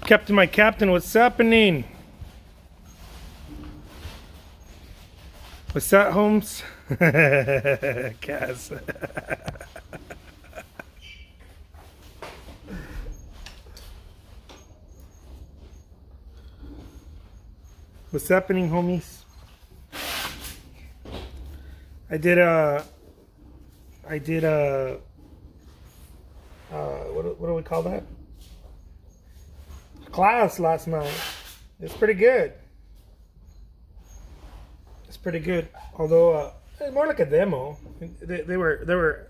Captain, my captain, what's happening? What's that, Holmes? Cass. What's happening, homies? I did what do we call that? Class last night. It's pretty good. It's pretty good. Although it's more like a demo. They were.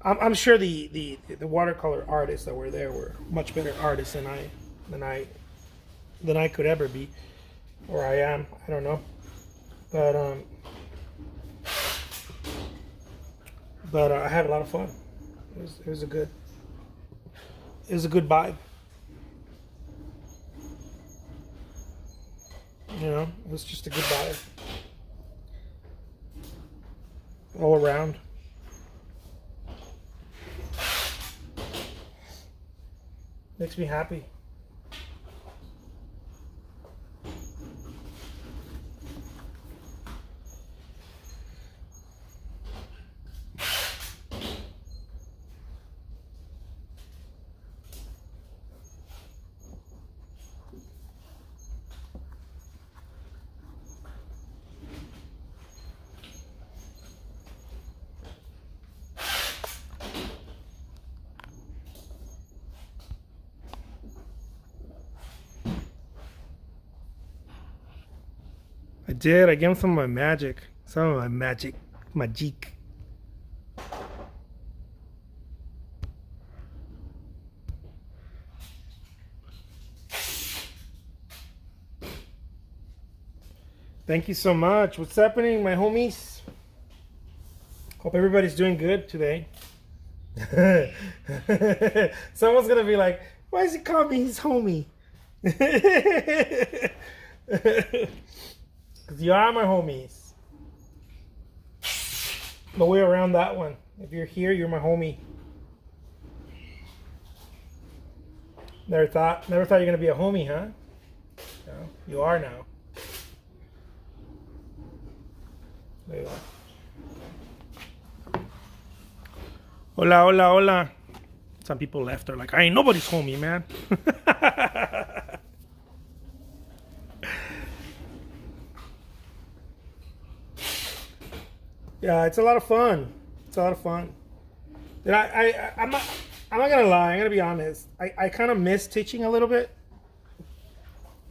I'm sure the watercolor artists that were there were much better artists than I could ever be, or I am. I don't know, but I had a lot of fun. It was a good vibe. You know, it was just a good vibe all around. Makes me happy. I did. I gave him some of my magic. Some of my magic. Magic. Thank you so much. What's happening, my homies? Hope everybody's doing good today. Someone's gonna be like, why does he call me his homie? Because you are my homies. No way around that one. If you're here, you're my homie. Never thought you're gonna be a homie, huh? No, you are now. There you are. Hola, hola, hola. Some people left. They're like, I ain't nobody's homie, man. Yeah, it's a lot of fun. It's a lot of fun. And I'm not gonna lie. I'm gonna be honest. I kind of miss teaching a little bit.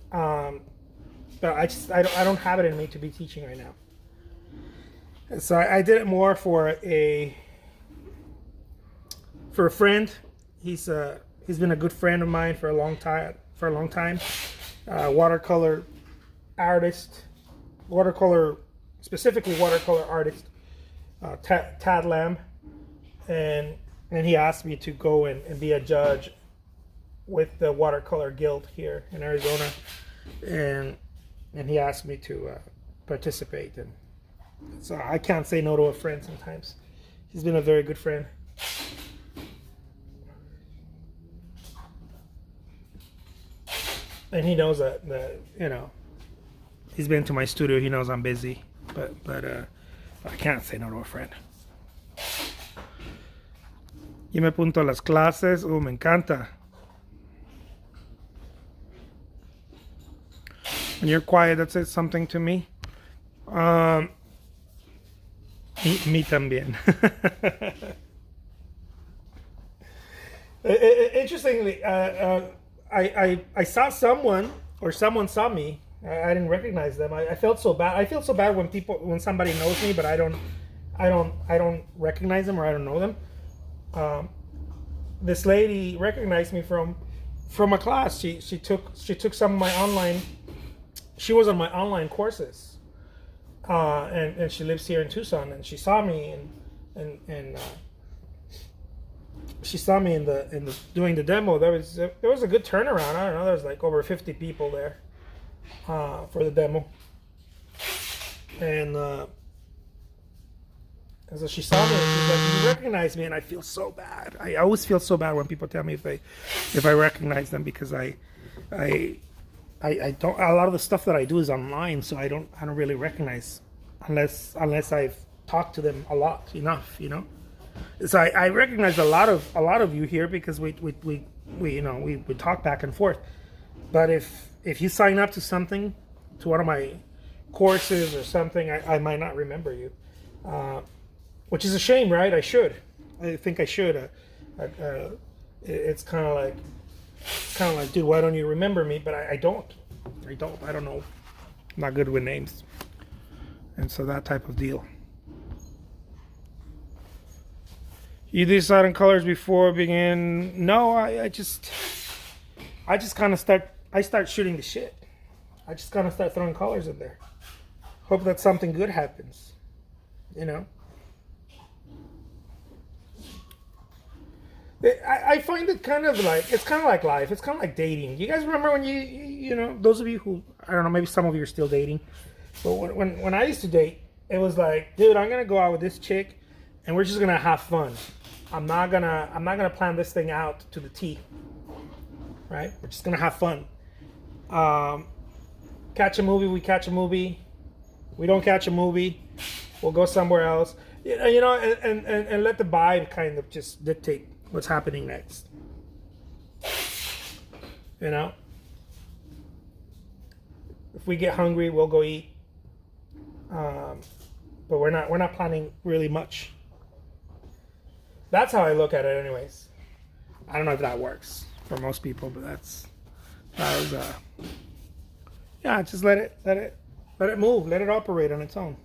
But I don't have it in me to be teaching right now. And so I did it more for a friend. He's been a good friend of mine for a long time. Watercolor artist, specifically watercolor artist. Tad Lamb, and he asked me to go and be a judge with the Watercolor Guild here in Arizona, and he asked me to participate, and so I can't say no to a friend sometimes. He's been a very good friend. And he knows that you know, he's been to my studio. He knows I'm busy, but I can't say no to a friend. Yo me apunto a las clases. Me encanta. When you're quiet, that says something to me. Me también. Interestingly, I saw someone, or someone saw me. I didn't recognize them. I felt so bad. I feel so bad when somebody knows me, but I don't recognize them, or I don't know them. This lady recognized me from a class. She took some of my online. She was on my online courses, and she lives here in Tucson. And she saw me and she saw me in the doing the demo. There was a good turnaround. I don't know. There was like over 50 people there. For the demo, and so she saw me and she's like, "You recognize me?" And I feel so bad. I always feel so bad when people tell me if I recognize them, because I I, I don't. A lot of the stuff that I do is online, so I don't really recognize unless I've talked to them a lot enough, you know. So I recognize a lot of you here because we talk back and forth. But if you sign up to something, to one of my courses or something, I might not remember you, which is a shame, right? I think I should. It's kind of like, dude, why don't you remember me? But I don't. I don't know. I'm not good with names, and so that type of deal. You decide on colors before begin? No, I just kind of start shooting the shit. I just kind of start throwing colors in there. Hope that something good happens, you know. I find it kind of like, it's kind of like life. It's kind of like dating. You guys remember when you know, those of you who, I don't know, maybe some of you are still dating, but when I used to date, it was like, dude, I'm gonna go out with this chick, and we're just gonna have fun. I'm not gonna plan this thing out to the T. Right? We're just gonna have fun. Catch a movie, we catch a movie. We don't catch a movie, we'll go somewhere else. You know, and let the vibe kind of just dictate what's happening next. You know? If we get hungry, we'll go eat. But we're not planning really much. That's how I look at it anyways. I don't know if that works for most people, but that was yeah, just let it move, let it operate on its own.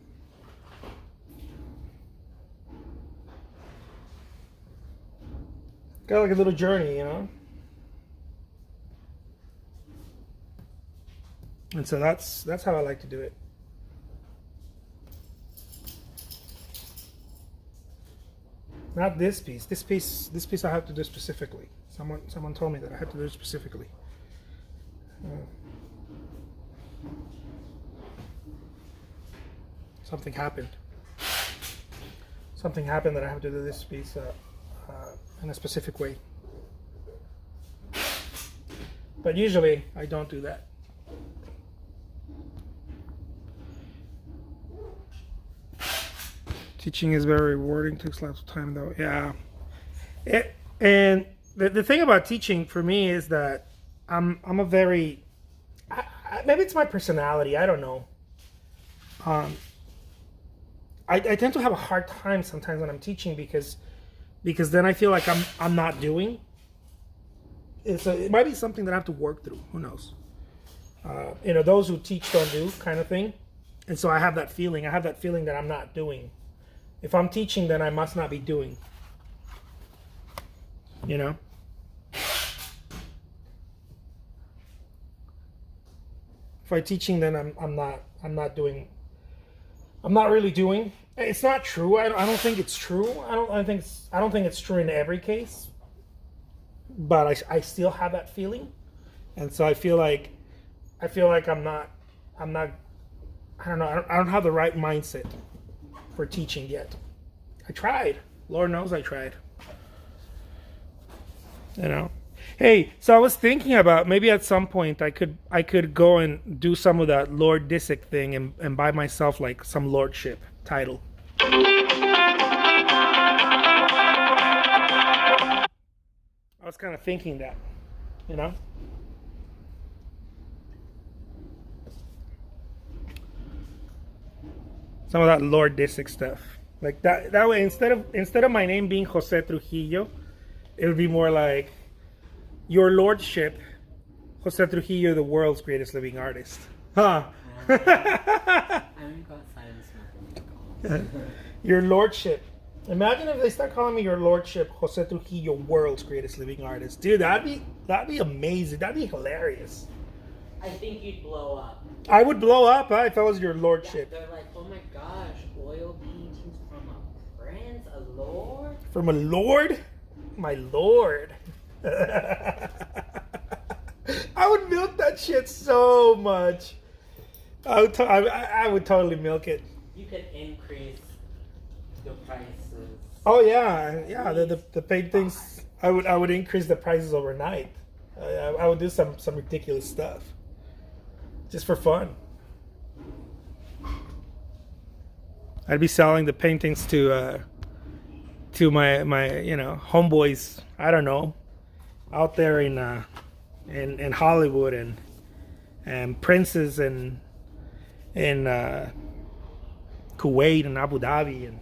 Got like a little journey, you know. And so that's how I like to do it. Not this piece. This piece I have to do specifically. Someone told me that I had to do it specifically. Something happened. Something happened that I have to do this piece in a specific way. But usually I don't do that. Teaching is very rewarding. Takes lots of time though. Yeah. And the thing about teaching for me is that I'm a very, maybe it's my personality. I don't know. I tend to have a hard time sometimes when I'm teaching because then I feel like I'm not doing. It might be something that I have to work through. Who knows? You know, those who teach don't do kind of thing. And so I have that feeling. I have that feeling that I'm not doing. If I'm teaching, then I must not be doing. You know? If I'm teaching, then I'm not doing. I'm not really doing. It's not true. I don't think it's true. I don't think it's true in every case. But I still have that feeling, and so I feel like I'm not. I don't know. I don't have the right mindset for teaching yet. I tried. Lord knows I tried. You know. Hey, so I was thinking about maybe at some point I could go and do some of that Lord Disick thing and buy myself like some lordship title. I was kind of thinking that, you know. Some of that Lord Disick stuff. Like that way, instead of my name being Jose Trujillo, it would be more like, Your Lordship, Jose Trujillo, the world's greatest living artist. Huh? Your Lordship. Imagine if they start calling me Your Lordship, Jose Trujillo, world's greatest living artist. Dude, that'd be amazing. That'd be hilarious. I think you'd blow up. I would blow up if I was Your Lordship. Yeah, they're like, oh my gosh, oil paintings from a prince, a lord? From a lord? My lord. I would milk that shit so much. I would totally milk it. You could increase the prices. Oh yeah. The paintings. I would increase the prices overnight. I would do some ridiculous stuff just for fun. I'd be selling the paintings to my homeboys. I don't know, out there in Hollywood and princes and in Kuwait and Abu Dhabi. And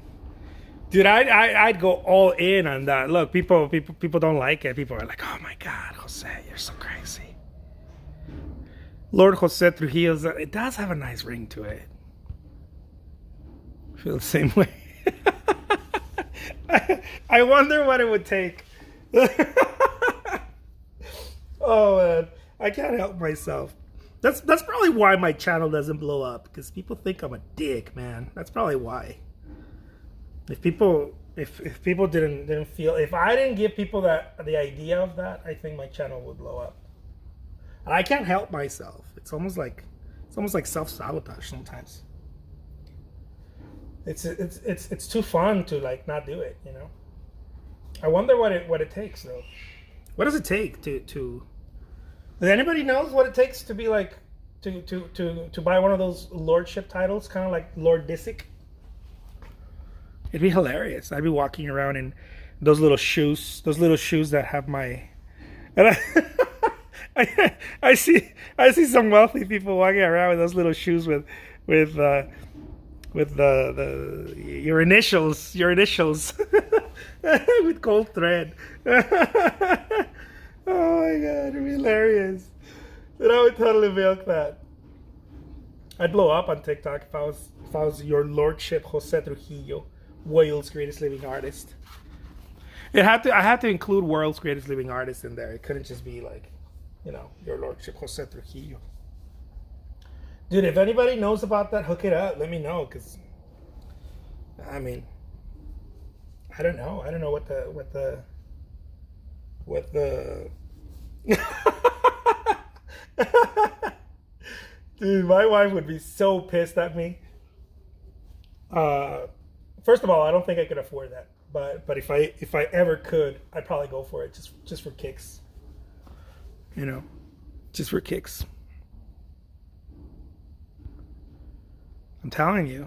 dude, I'd go all in on that. Look, people don't like it. People are like, oh my God, Jose, you're so crazy. Lord Jose Trujillo, it does have a nice ring to it. I feel the same way. I wonder what it would take. Oh man, I can't help myself. That's probably why my channel doesn't blow up, because people think I'm a dick, man. That's probably why. If people didn't feel, if I didn't give people the idea of that, I think my channel would blow up. And I can't help myself. It's almost like self-sabotage sometimes. It's too fun to like not do it, you know. I wonder what it takes though. What does it take to does anybody knows what it takes to be like to buy one of those lordship titles, kind of like Lord Disick? It'd be hilarious. I'd be walking around in those little shoes that have my, and I see some wealthy people walking around with those little shoes with the your initials with gold thread. Oh my God, it'd be hilarious. But I would totally milk that. I'd blow up on TikTok if I was your lordship Jose Trujillo, world's greatest living artist. I had to include world's greatest living artist in there. It couldn't just be like, you know, your lordship Jose Trujillo. Dude, if anybody knows about that, hook it up. Let me know, because I mean, I don't know. I don't know what the Dude, my wife would be so pissed at me. First of all, I don't think I could afford that. But if I ever could, I'd probably go for it just for kicks. You know, just for kicks. I'm telling you.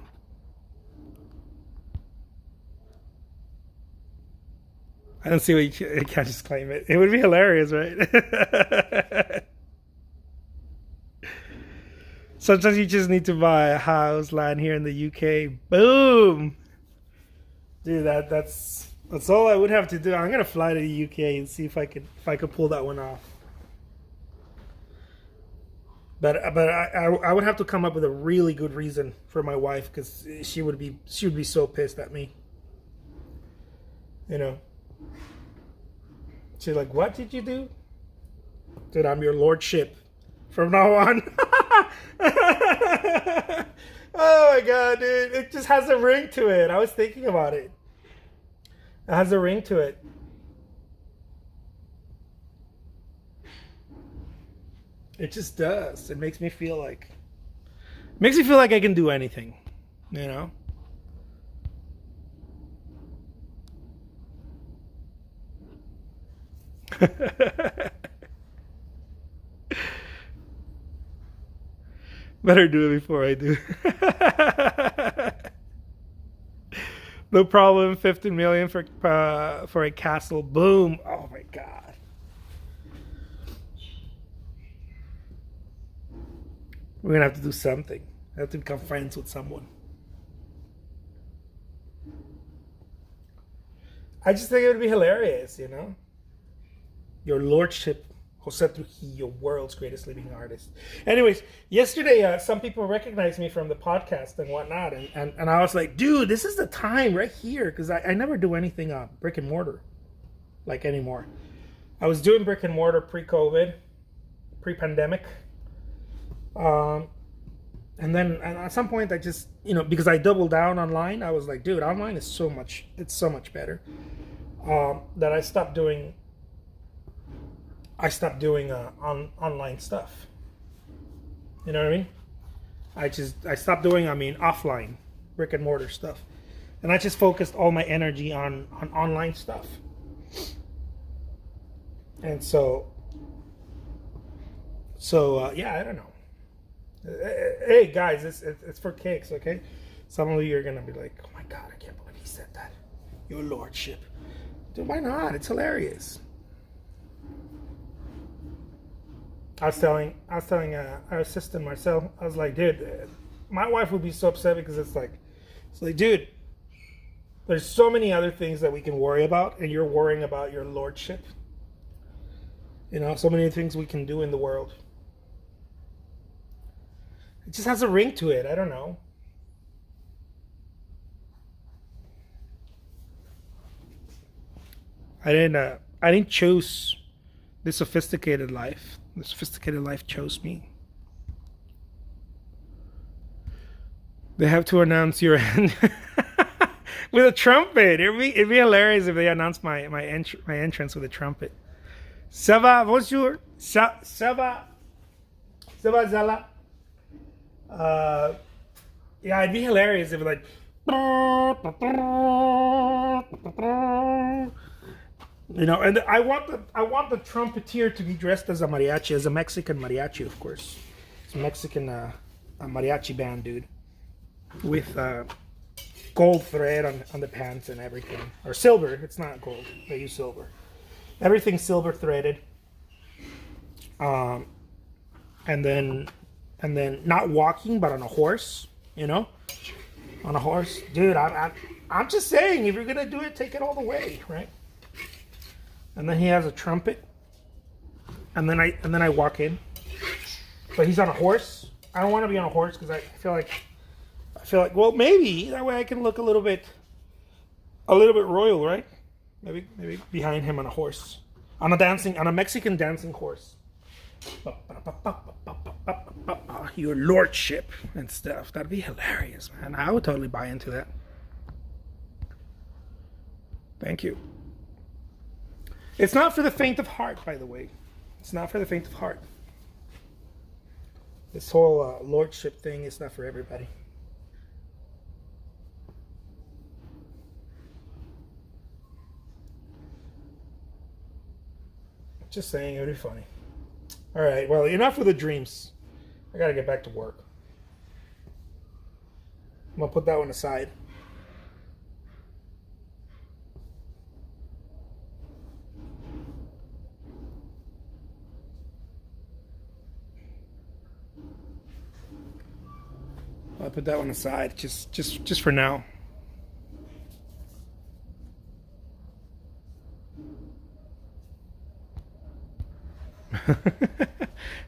I don't see why you can't just claim it. It would be hilarious, right? Sometimes you just need to buy a house, land here in the UK. Boom! Dude, that's all I would have to do. I'm gonna fly to the UK and see if I could pull that one off. But I would have to come up with a really good reason for my wife, because she would be so pissed at me. You know. She's like, what did you do? Dude, I'm your lordship from now on. Oh my God, dude. It just has a ring to it. I was thinking about it. It has a ring to it. It just does. It makes me feel like I can do anything, you know? Better do it before I do. No problem. 15 million for a castle. Boom. Oh my God. We're gonna have to do something. I have to become friends with someone. I just think it would be hilarious, you know? Your lordship, Jose Trujillo, world's greatest living artist. Anyways, yesterday, some people recognized me from the podcast and whatnot. And I was like, dude, this is the time right here. Because I never do anything brick and mortar, like, anymore. I was doing brick and mortar pre-COVID, pre-pandemic. And then at some point I just, you know, because I doubled down online, I was like, dude, online is so much better. That I stopped doing online stuff. You know what I mean? I stopped doing, offline brick and mortar stuff. And I just focused all my energy on online stuff. And so So yeah, I don't know. Hey guys, it's for kicks, okay? Some of you are gonna be like, "Oh my god, I can't believe he said that." Your lordship, dude. Why not? It's hilarious. I was telling our assistant Marcel. I was like, dude, my wife would be so upset because it's like, dude, there's so many other things that we can worry about, and you're worrying about your lordship. You know, so many things we can do in the world. It just has a ring to it. I don't know. I didn't choose this sophisticated life. The sophisticated life chose me. They have to announce your end with a trumpet. It'd be hilarious if they announced my entrance with a trumpet. Ça va, bonjour. Ça va Zala. Yeah, it'd be hilarious if like, you know, and I want the trumpeter to be dressed as a mariachi, as a Mexican mariachi, of course. It's a Mexican a mariachi band, dude, with gold thread on the pants and everything, or silver. It's not gold; they use silver. Everything's silver threaded. And then not walking, but on a horse. You know, on a horse, dude. I'm just saying, if you're gonna do it, take it all the way, right? And then he has a trumpet, and then I walk in, but he's on a horse. I don't want to be on a horse because I feel like well, maybe that way I can look a little bit royal, right? Maybe behind him on a horse, on a Mexican dancing horse. Your lordship and stuff. That'd be hilarious, man. I would totally buy into that. Thank you. It's not for the faint of heart, by the way. It's not for the faint of heart. This whole lordship thing is not for everybody. Just saying, it would be funny. All right, well, enough with the dreams. I gotta get back to work. I'm gonna put that one aside. I'll put that one aside, just for now.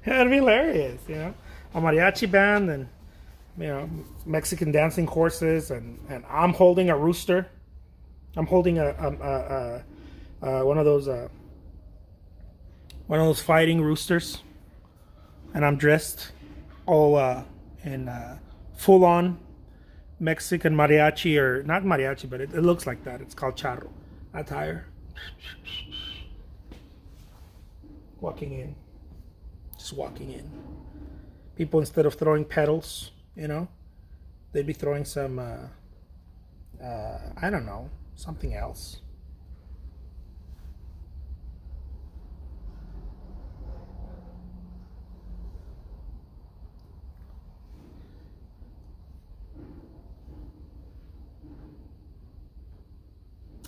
That'd be hilarious, you know, a mariachi band and, you know, Mexican dancing horses, and I'm holding a rooster. I'm holding a one of those fighting roosters, and I'm dressed all in full on Mexican mariachi, or not mariachi, but it looks like that. It's called charro attire. Walking in, just walking in. People, instead of throwing petals, you know, they'd be throwing some, I don't know, something else.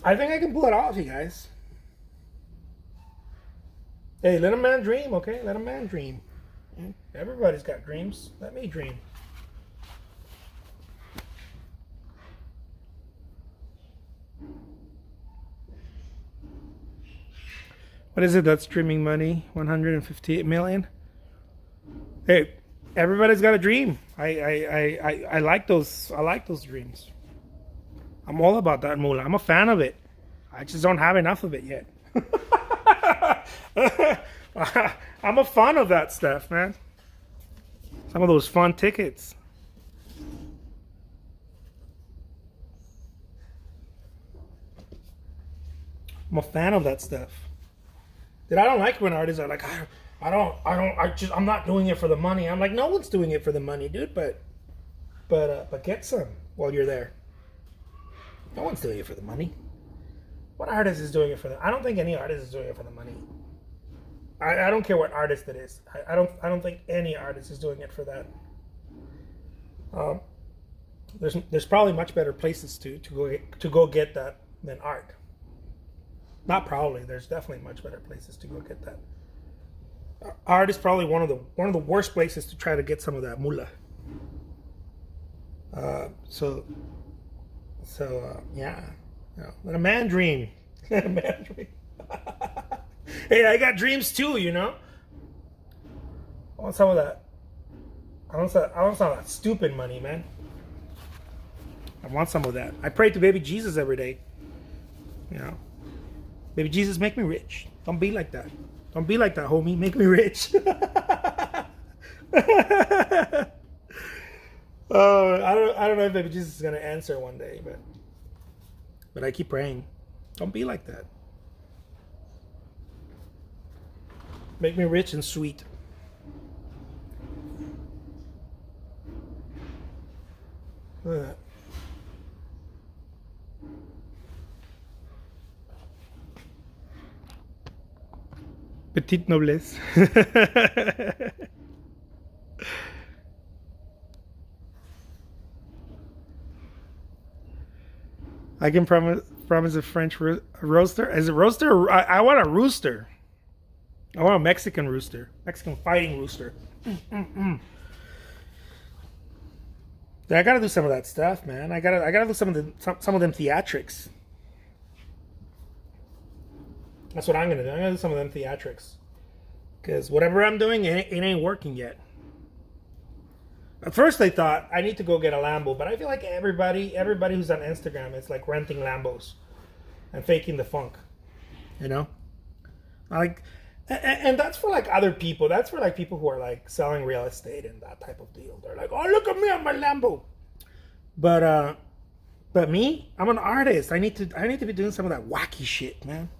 I think I can pull it off, you guys. Hey, let a man dream, okay? Let a man dream. Everybody's got dreams. Let me dream. What is it that's streaming money? 158 million? Hey, everybody's got a dream. I like those. I like those dreams. I'm all about that moolah. I'm a fan of it. I just don't have enough of it yet. I'm a fan of that stuff, man. Some of those fun tickets. I'm a fan of that stuff. Dude, I don't like when artists are like, I'm not doing it for the money. I'm like, no one's doing it for the money, dude. But get some while you're there. No one's doing it for the money. What artist is doing it for the? I don't think any artist is doing it for the money. I don't care what artist it is. I don't think any artist is doing it for that. There's probably much better places to go get that than art. Not probably. There's definitely much better places to go get that. Art is probably one of the worst places to try to get some of that moolah. Yeah, let a man dream. Let a man dream. Hey, I got dreams too, you know. I want some of that. I want some of that stupid money, man. I want some of that. I pray to baby Jesus every day. You know, baby Jesus, make me rich. Don't be like that. Don't be like that, homie. Make me rich. Oh, I don't know if baby Jesus is gonna answer one day, but I keep praying. Don't be like that. Make me rich and sweet. Look at that. Petite noblesse. I can promise a French roaster. Is it roaster? I want a rooster. I want a Mexican rooster. Mexican fighting rooster. I gotta do some of that stuff, man. I gotta do some of them theatrics. That's what I'm gonna do. I'm gonna do some of them theatrics. Because whatever I'm doing, it ain't working yet. At first I thought I need to go get a Lambo, but I feel like everybody who's on Instagram is like renting Lambos and faking the funk. You know? And that's for like other people. That's for like people who are like selling real estate and that type of deal. They're like, oh, look at me on my Lambo. But me, I'm an artist. I need to be doing some of that wacky shit, man.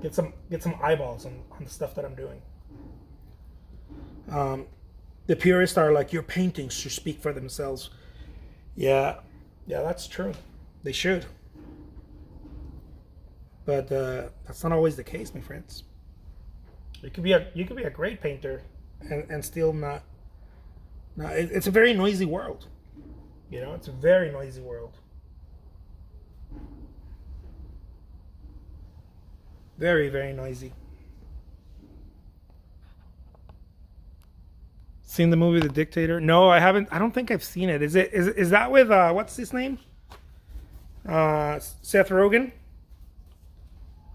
Get some eyeballs on the stuff that I'm doing. The purists are like, your paintings should speak for themselves. Yeah, that's true. They should. But that's not always the case, my friends. You could be a great painter and still not. No, it's a very noisy world. You know, it's a very noisy world. Very, very noisy. Seen the movie The Dictator? No, I haven't. I don't think I've seen it. Is that with what's his name? Seth Rogen?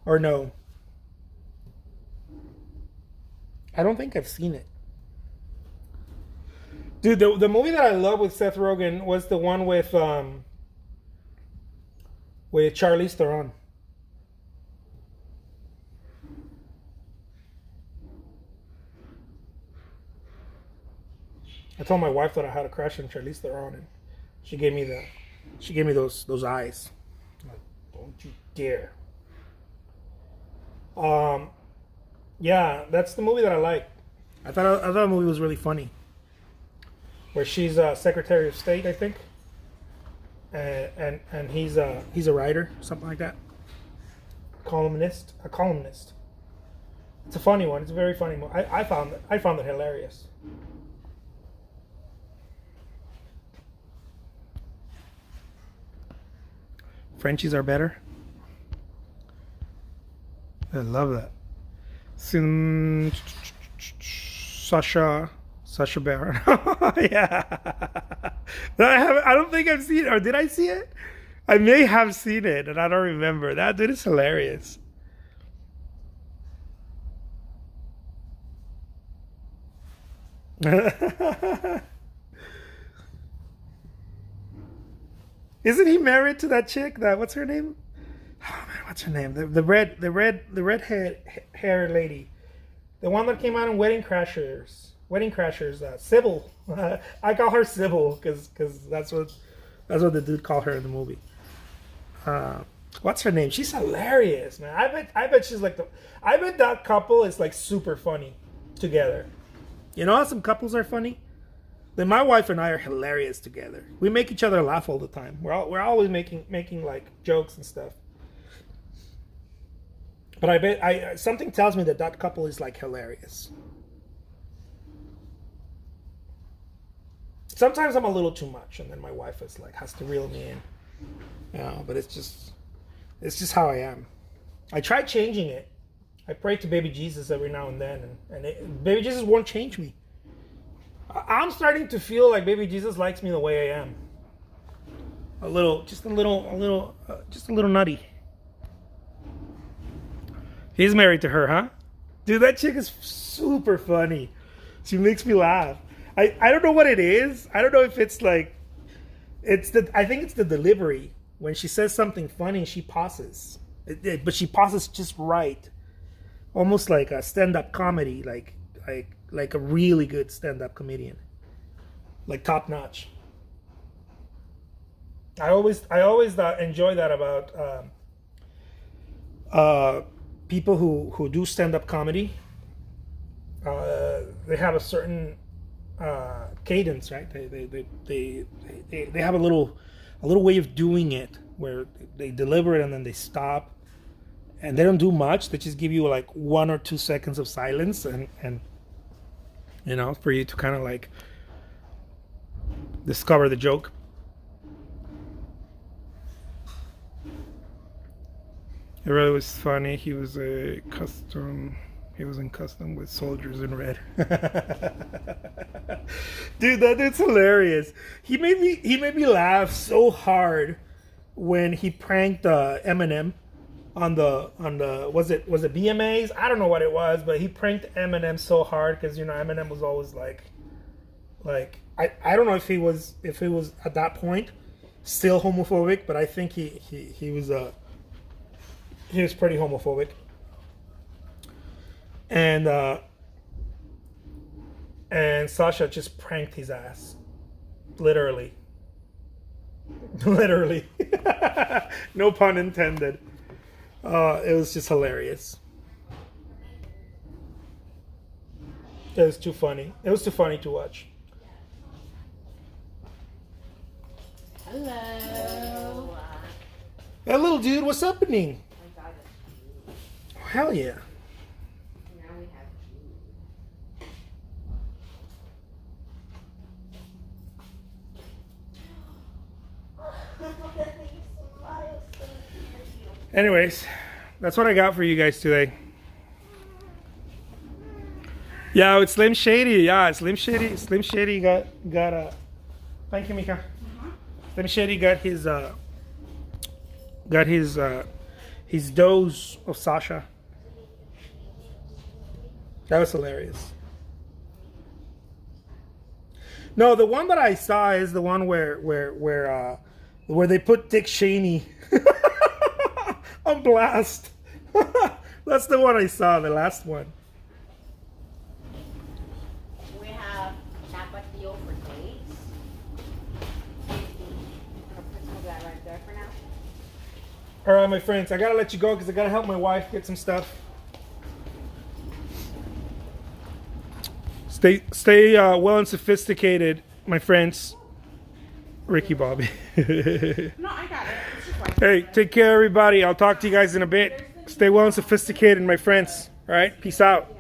Or no? I don't think I've seen it. Dude, the movie that I love with Seth Rogen was the one with Charlize Theron. I told my wife that I had a crush on Charlize Theron, and she gave me those eyes. I'm like, don't you dare. Yeah, that's the movie that I like. I thought the movie was really funny. Where she's Secretary of State, I think, and he's a writer, something like that. A columnist. It's a funny one. It's a very funny movie. I found it hilarious. Frenchies are better. I love that. Sasha Baron. Yeah. I don't think I've seen it. Or did I see it? I may have seen it and I don't remember. That dude is hilarious. Isn't he married to that chick? What's her name? Oh man, what's her name? The red hair lady, the one that came out in Wedding Crashers. Sybil. I call her Sybil because that's what the dude called her in the movie. What's her name? She's hilarious, man. I bet she's like I bet that couple is like super funny together. You know how some couples are funny? Then my wife and I are hilarious together. We make each other laugh all the time. We're always making like jokes and stuff. But I bet something tells me that that couple is like hilarious. Sometimes I'm a little too much, and then my wife is like has to reel me in. But it's just how I am. I try changing it. I pray to baby Jesus every now and then, and baby Jesus won't change me. I'm starting to feel like baby Jesus likes me the way I am. Just a little nutty. He's married to her, huh? Dude, that chick is super funny. She makes me laugh. I don't know what it is. I don't know if it's like, I think it's the delivery. When she says something funny, she pauses. But she pauses just right. Almost like a stand-up comedy, like a really good stand-up comedian. Like top notch. I always enjoy that about people who do stand-up comedy. They have a certain cadence, right? They have a little way of doing it where they deliver it and then they stop, and they don't do much. They just give you like 1 or 2 seconds of silence, and for you to kind of like discover the joke. It really was funny. He was in custom with soldiers in red. Dude, that dude's hilarious. He made me laugh so hard when he pranked Eminem on the was it BMAs? I don't know what it was, but he pranked Eminem so hard because Eminem was always like I don't know if he was at that point still homophobic, but I think he was pretty homophobic. And Sasha just pranked his ass. Literally. No pun intended. It was just hilarious. It was too funny. It was too funny to watch. Hello. Hey, little dude, what's happening? Oh, hell yeah. Now we have Anyways, that's what I got for you guys today. Yeah, it's Slim Shady. Yeah, Slim Shady. Slim Shady got a. Thank you, Mika. Slim Shady got his dose of Sasha. That was hilarious. No, the one that I saw is the one where they put Dick Cheney on blast. That's the one I saw, the last one. We have Tapatio for dates. I'm gonna put some of that right there for now. All right, my friends, I gotta let you go because I gotta help my wife get some stuff. Stay well and sophisticated, my friends. Ricky Bobby. No, I got it. It's just like Hey, take care, everybody. I'll talk to you guys in a bit. Stay well and sophisticated, my friends. All right, peace out.